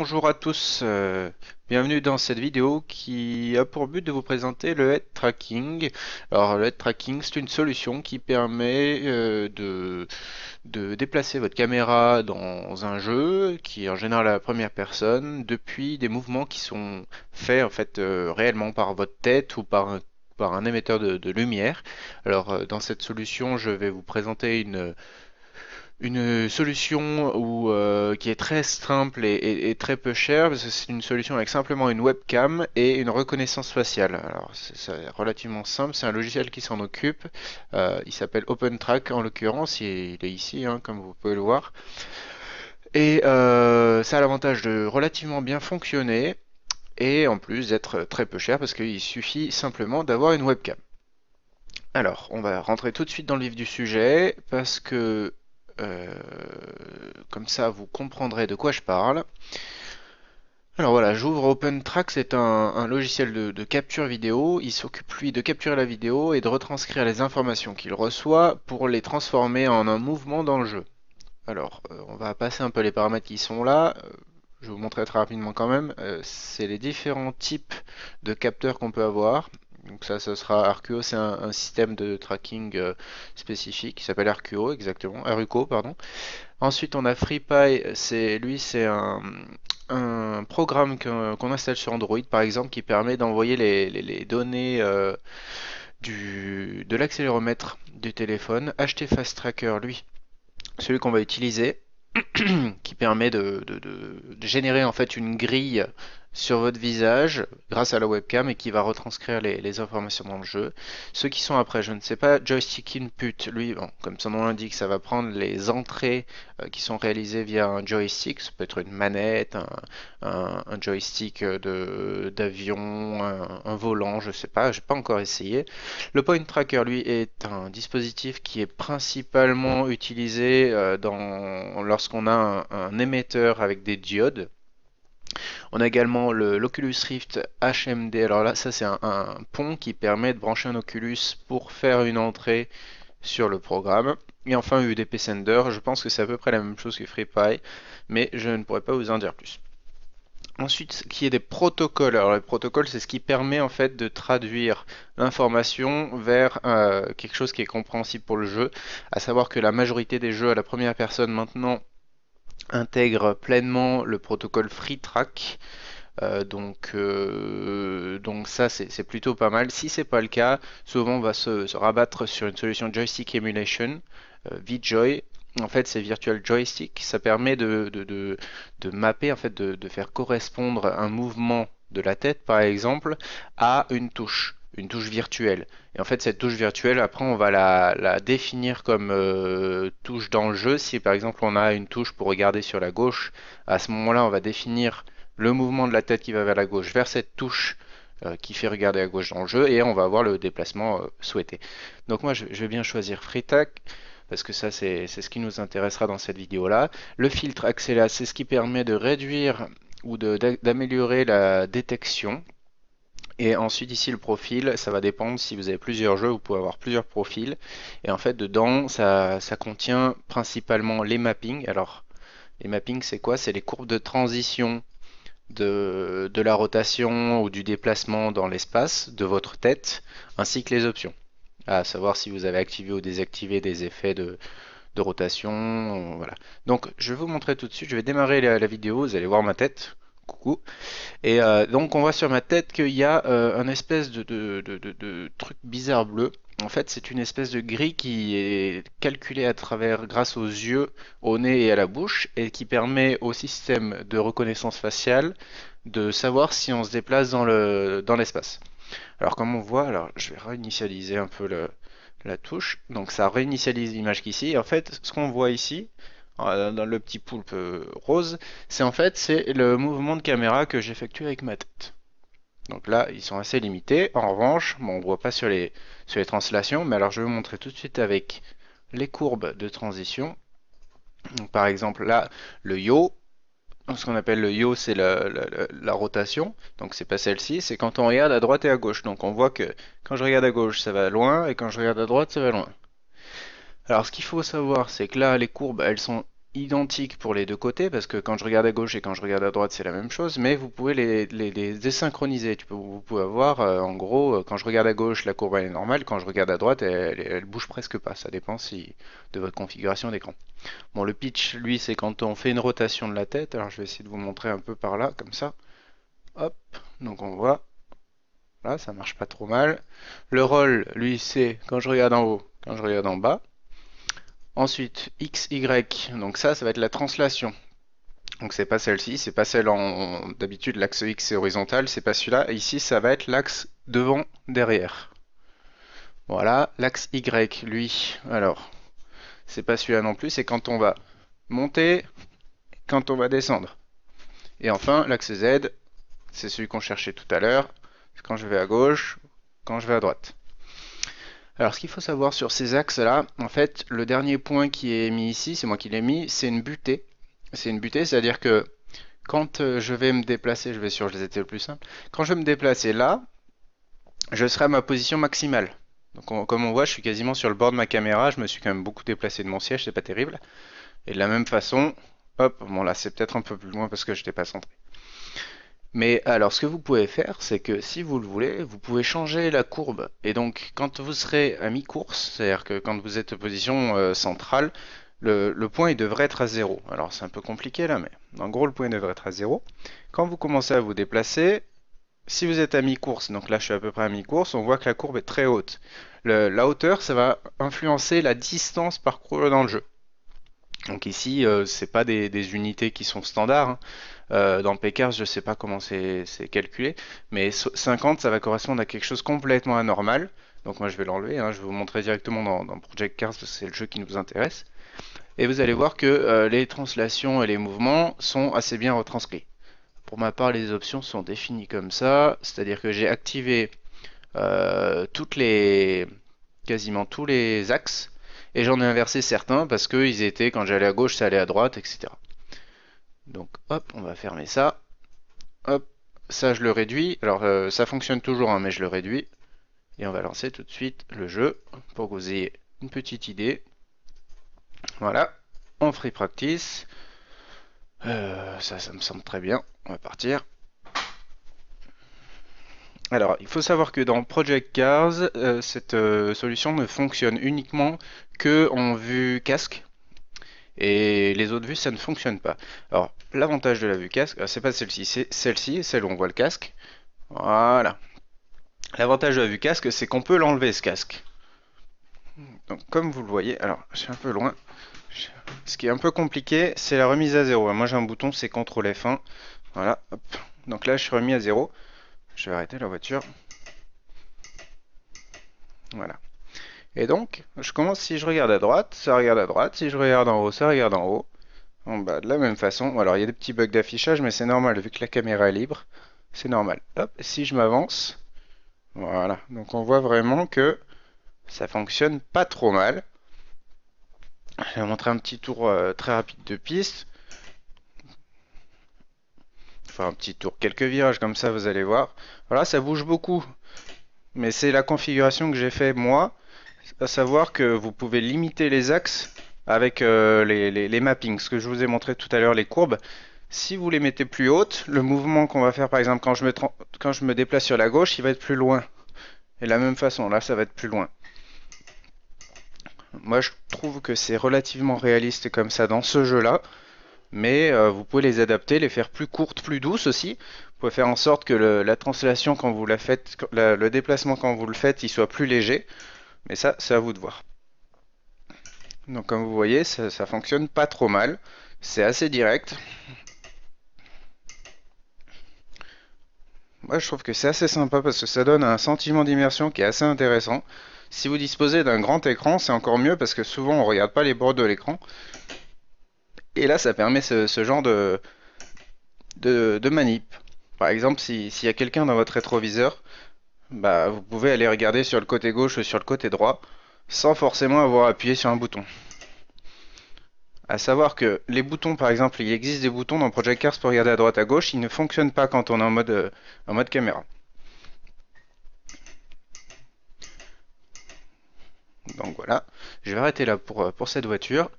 Bonjour à tous, bienvenue dans cette vidéo qui a pour but de vous présenter le head tracking. Alors le head tracking, c'est une solution qui permet de déplacer votre caméra dans un jeu qui est en général à la première personne depuis des mouvements qui sont faits en fait réellement par votre tête ou par un émetteur de lumière. Alors dans cette solution, je vais vous présenter une solution qui est très simple et très peu chère, parce que c'est une solution avec simplement une webcam et une reconnaissance faciale. Alors c'est relativement simple, c'est un logiciel qui s'en occupe. Il s'appelle OpenTrack en l'occurrence, il est ici, hein, comme vous pouvez le voir. Et ça a l'avantage de relativement bien fonctionner et en plus d'être très peu cher parce qu'il suffit simplement d'avoir une webcam. Alors, on va rentrer tout de suite dans le vif du sujet parce que euh, comme ça vous comprendrez de quoi je parle. Alors voilà, j'ouvre OpenTrack, c'est un logiciel de capture vidéo. Il s'occupe lui de capturer la vidéo et de retranscrire les informations qu'il reçoit pour les transformer en un mouvement dans le jeu. Alors, on va passer un peu les paramètres qui sont là. Je vais vous montrer très rapidement quand même. C'est les différents types de capteurs qu'on peut avoir. Donc ça, ce sera Arcuo, c'est un système de tracking spécifique qui s'appelle Arcuo, exactement, Aruco, pardon. Ensuite, on a FreePy, c'est un programme qu'on installe sur Android, par exemple, qui permet d'envoyer les données de l'accéléromètre du téléphone. HT Fast Tracker, lui, celui qu'on va utiliser, qui permet de générer en fait une grille sur votre visage grâce à la webcam et qui va retranscrire les informations dans le jeu. Ceux qui sont après, je ne sais pas, Joystick Input, lui, bon, comme son nom l'indique, ça va prendre les entrées qui sont réalisées via un joystick, ça peut être une manette, un joystick d'avion, un volant, je sais pas, j'ai pas encore essayé. Le Point Tracker, lui, est un dispositif qui est principalement utilisé lorsqu'on a un émetteur avec des diodes. On a également l'Oculus Rift HMD. Alors là, ça c'est un pont qui permet de brancher un Oculus pour faire une entrée sur le programme. Et enfin UDP Sender, je pense que c'est à peu près la même chose que FreePy, mais je ne pourrais pas vous en dire plus. Ensuite, ce qui est des protocoles. Alors, les protocoles, c'est ce qui permet en fait de traduire l'information vers quelque chose qui est compréhensible pour le jeu. À savoir que la majorité des jeux à la première personne maintenant intègrent pleinement le protocole FreeTrack. Donc ça, c'est plutôt pas mal. Si c'est pas le cas, souvent on va se rabattre sur une solution Joystick Emulation, VJoy. En fait, c'est Virtual Joystick. Ça permet de mapper, en fait, de faire correspondre un mouvement de la tête, par exemple, à une touche virtuelle. Et en fait, cette touche virtuelle, après, on va la définir comme touche dans le jeu. Si par exemple on a une touche pour regarder sur la gauche, à ce moment-là, on va définir le mouvement de la tête qui va vers la gauche vers cette touche qui fait regarder à gauche dans le jeu et on va avoir le déplacement souhaité. Donc moi je vais bien choisir FreeTrack parce que ça c'est ce qui nous intéressera dans cette vidéo là. Le filtre Accela, c'est ce qui permet de réduire ou d'améliorer la détection. Et ensuite ici le profil, ça va dépendre si vous avez plusieurs jeux, vous pouvez avoir plusieurs profils. Et en fait dedans ça contient principalement les mappings. Alors les mappings c'est quoi? C'est les courbes de transition de la rotation ou du déplacement dans l'espace de votre tête, ainsi que les options. À savoir si vous avez activé ou désactivé des effets de rotation. Voilà. Donc je vais vous montrer tout de suite, je vais démarrer la vidéo, vous allez voir ma tête. Coucou. Et donc on voit sur ma tête qu'il y a un espèce de truc bizarre bleu. En fait, c'est une espèce de grille qui est calculée à travers, grâce aux yeux, au nez et à la bouche, et qui permet au système de reconnaissance faciale de savoir si on se déplace dans l'espace. Alors comme on voit, alors je vais réinitialiser un peu la touche. Donc ça réinitialise l'image qu'ici. En fait, ce qu'on voit ici, dans le petit poulpe rose, c'est le mouvement de caméra que j'effectue avec ma tête. Donc là, ils sont assez limités. En revanche, bon, on ne voit pas sur les translations, mais alors je vais vous montrer tout de suite avec les courbes de transition. Donc, par exemple, là, le yaw, ce qu'on appelle le yaw, c'est la rotation. Donc c'est pas celle-ci, c'est quand on regarde à droite et à gauche. Donc on voit que quand je regarde à gauche, ça va loin, et quand je regarde à droite, ça va loin. Alors ce qu'il faut savoir, c'est que là, les courbes, elles sont identiques pour les deux côtés, parce que quand je regarde à gauche et quand je regarde à droite, c'est la même chose, mais vous pouvez les désynchroniser. Vous pouvez avoir, en gros, quand je regarde à gauche, la courbe elle est normale, quand je regarde à droite, elle bouge presque pas. Ça dépend de votre configuration d'écran. Bon, le pitch, lui, c'est quand on fait une rotation de la tête. Alors, je vais essayer de vous montrer un peu par là, comme ça. Hop, donc on voit. Là, ça marche pas trop mal. Le roll, lui, c'est quand je regarde en haut, quand je regarde en bas. Ensuite, X, Y, donc ça va être la translation. Donc c'est pas celle-ci, c'est pas celle en d'habitude l'axe X c'est horizontal, c'est pas celui-là. Ici ça va être l'axe devant derrière. Voilà, l'axe Y, lui, alors c'est pas celui-là non plus, c'est quand on va monter, quand on va descendre. Et enfin l'axe Z, c'est celui qu'on cherchait tout à l'heure, quand je vais à gauche, quand je vais à droite. Alors ce qu'il faut savoir sur ces axes-là, en fait, le dernier point qui est mis ici, c'est moi qui l'ai mis, c'est une butée. C'est une butée, c'est-à-dire que quand je vais me déplacer, je vais sur les étés le plus simple, quand je vais me déplacer là, je serai à ma position maximale. Donc comme on voit, je suis quasiment sur le bord de ma caméra, je me suis quand même beaucoup déplacé de mon siège, c'est pas terrible. Et de la même façon, hop, bon là c'est peut-être un peu plus loin parce que je n'étais pas centré. Mais alors ce que vous pouvez faire, c'est que si vous le voulez, vous pouvez changer la courbe. Et donc quand vous serez à mi-course, c'est-à-dire que quand vous êtes en position centrale, le point il devrait être à 0. Alors c'est un peu compliqué là, mais en gros le point devrait être à 0. Quand vous commencez à vous déplacer, si vous êtes à mi-course, donc là je suis à peu près à mi-course, on voit que la courbe est très haute. La hauteur, ça va influencer la distance parcourue dans le jeu. Donc ici, c'est pas des unités qui sont standards, hein. Dans Pecars, je sais pas comment c'est calculé, mais 50, ça va correspondre à quelque chose complètement anormal. Donc moi je vais l'enlever, hein, je vais vous montrer directement dans Project Cars, parce que c'est le jeu qui nous intéresse. Et vous allez voir que les translations et les mouvements sont assez bien retranscrits. Pour ma part, les options sont définies comme ça, c'est-à-dire que j'ai activé toutes quasiment tous les axes, et j'en ai inversé certains parce qu'ils étaient, quand j'allais à gauche, ça allait à droite, etc. Donc hop, on va fermer ça. Hop, ça je le réduis. Alors ça fonctionne toujours, hein, mais je le réduis. Et on va lancer tout de suite le jeu pour que vous ayez une petite idée. Voilà, en free practice. Ça me semble très bien. On va partir. Alors, il faut savoir que dans Project Cars, cette solution ne fonctionne uniquement que en vue casque. Et les autres vues, ça ne fonctionne pas. Alors, l'avantage de la vue casque, c'est pas celle-ci, c'est celle-ci, celle où on voit le casque. Voilà. L'avantage de la vue casque, c'est qu'on peut l'enlever ce casque. Donc, comme vous le voyez, alors, je suis un peu loin. Ce qui est un peu compliqué, c'est la remise à zéro. Moi, j'ai un bouton, c'est CTRL F1. Voilà. Hop. Donc là, je suis remis à zéro. Je vais arrêter la voiture. Voilà. Et donc, je commence, si je regarde à droite, ça regarde à droite. Si je regarde en haut, ça regarde en haut. En bas, de la même façon. Alors, il y a des petits bugs d'affichage, mais c'est normal, vu que la caméra est libre. C'est normal. Hop, si je m'avance, voilà. Donc, on voit vraiment que ça fonctionne pas trop mal. Je vais vous montrer un petit tour très rapide de piste. Enfin, un petit tour, quelques virages comme ça, vous allez voir. Voilà, ça bouge beaucoup. Mais c'est la configuration que j'ai fait moi. À savoir que vous pouvez limiter les axes avec les mappings. Ce que je vous ai montré tout à l'heure, les courbes. Si vous les mettez plus hautes, le mouvement qu'on va faire, par exemple, quand je me déplace sur la gauche, il va être plus loin. Et de la même façon, là, ça va être plus loin. Moi, je trouve que c'est relativement réaliste comme ça dans ce jeu-là. Mais vous pouvez les adapter, les faire plus courtes, plus douces aussi. Vous pouvez faire en sorte que la translation, quand vous la faites, le déplacement quand vous le faites, il soit plus léger. Mais ça, c'est à vous de voir. Donc comme vous voyez, ça fonctionne pas trop mal. C'est assez direct. Moi, je trouve que c'est assez sympa parce que ça donne un sentiment d'immersion qui est assez intéressant. Si vous disposez d'un grand écran, c'est encore mieux parce que souvent on regarde pas les bords de l'écran. Et là, ça permet ce genre de manip. Par exemple, s'il y a quelqu'un dans votre rétroviseur, bah, vous pouvez aller regarder sur le côté gauche ou sur le côté droit sans forcément avoir appuyé sur un bouton. À savoir que les boutons, par exemple, il existe des boutons dans Project Cars pour regarder à droite à gauche, ils ne fonctionnent pas quand on est en mode caméra. Donc voilà, je vais arrêter là pour cette voiture.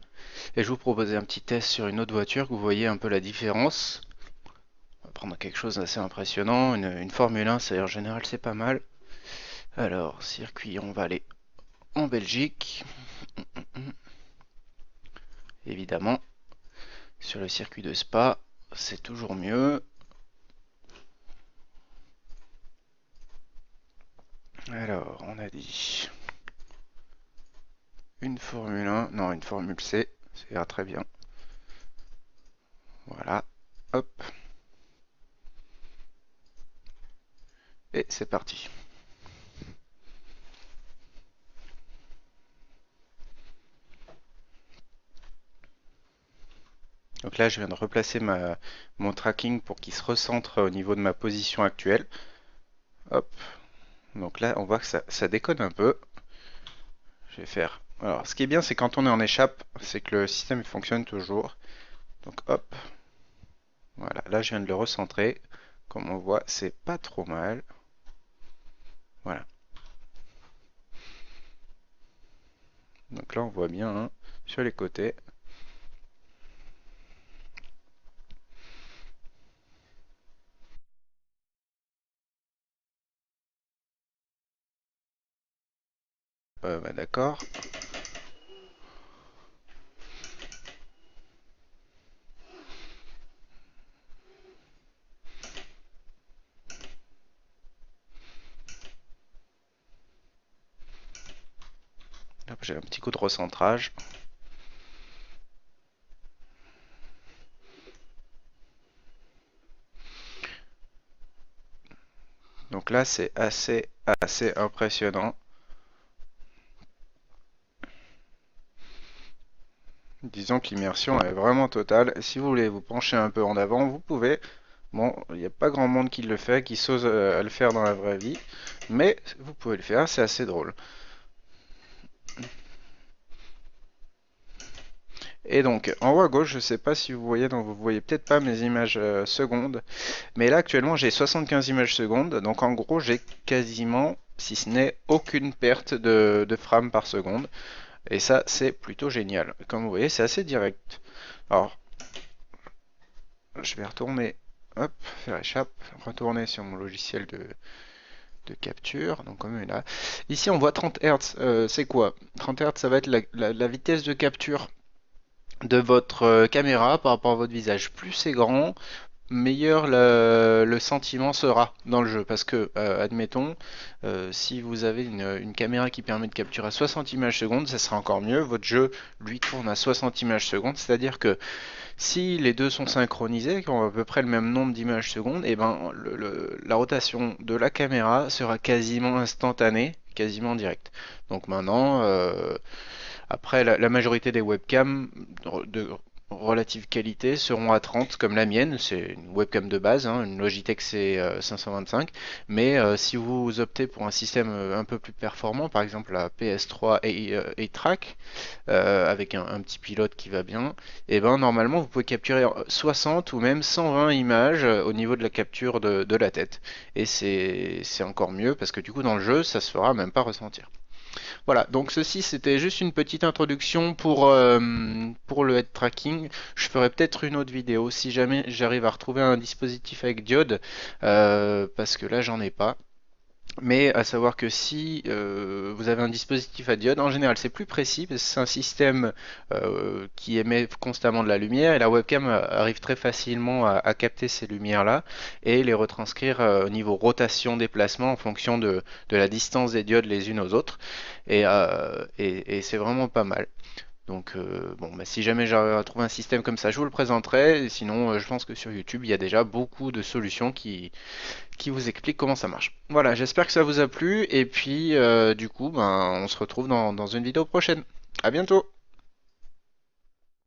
Et je vous proposais un petit test sur une autre voiture que vous voyez un peu la différence. On va prendre quelque chose d'assez impressionnant, une Formule 1, c'est en général c'est pas mal. Alors, circuit, on va aller en Belgique, évidemment. Sur le circuit de Spa, c'est toujours mieux. Alors, on a dit une Formule 1, non, une Formule C, ça ira très bien. Voilà, hop, et c'est parti. Donc là, je viens de replacer mon tracking pour qu'il se recentre au niveau de ma position actuelle. Hop, donc là, on voit que ça déconne un peu. Je vais faire. Alors, ce qui est bien, c'est quand on est en échappe, c'est que le système fonctionne toujours. Donc hop, voilà, là je viens de le recentrer. Comme on voit, c'est pas trop mal. Voilà. Donc là, on voit bien hein, sur les côtés. Bah, d'accord. J'ai un petit coup de recentrage. Donc là, c'est assez impressionnant. Disons que l'immersion est vraiment totale. Si vous voulez vous pencher un peu en avant, vous pouvez. Bon, il n'y a pas grand monde qui le fait, qui s'ose à le faire dans la vraie vie, mais vous pouvez le faire, c'est assez drôle. Et donc, en haut à gauche, je ne sais pas si vous voyez, donc vous voyez peut-être pas mes images secondes, mais là actuellement j'ai 75 images secondes, donc en gros j'ai quasiment, si ce n'est aucune perte de frames par seconde, et ça c'est plutôt génial. Comme vous voyez, c'est assez direct. Alors, je vais retourner, hop, faire échappe, retourner sur mon logiciel de capture, donc comme là. Ici on voit 30 Hz, c'est quoi? 30 Hz ça va être la vitesse de capture de votre caméra par rapport à votre visage. Plus c'est grand, meilleur le sentiment sera dans le jeu. Parce que, admettons, si vous avez une caméra qui permet de capturer à 60 images secondes, ça sera encore mieux. Votre jeu, lui, tourne à 60 images secondes. C'est-à-dire que si les deux sont synchronisés, qui ont à peu près le même nombre d'images secondes, et ben la rotation de la caméra sera quasiment instantanée, quasiment directe. Donc maintenant, après la majorité des webcams de relative qualité seront à 30 comme la mienne, c'est une webcam de base, hein, une Logitech C525, mais si vous optez pour un système un peu plus performant, par exemple la PS3 A-Track, avec un petit pilote qui va bien, et ben normalement vous pouvez capturer 60 ou même 120 images au niveau de la capture de la tête. Et c'est encore mieux parce que du coup dans le jeu ça se fera même pas ressentir. Voilà, donc ceci c'était juste une petite introduction pour le head tracking. Je ferai peut-être une autre vidéo si jamais j'arrive à retrouver un dispositif avec diode, parce que là j'en ai pas. Mais à savoir que si vous avez un dispositif à diode, en général c'est plus précis parce que c'est un système qui émet constamment de la lumière et la webcam arrive très facilement à capter ces lumières-là et les retranscrire au niveau rotation, déplacement en fonction de la distance des diodes les unes aux autres. Et c'est vraiment pas mal. Donc bon, bah, si jamais j'arrive à trouver un système comme ça, je vous le présenterai. Et sinon, je pense que sur YouTube, il y a déjà beaucoup de solutions qui vous expliquent comment ça marche. Voilà, j'espère que ça vous a plu. Et puis, du coup, ben, on se retrouve dans une vidéo prochaine. À bientôt!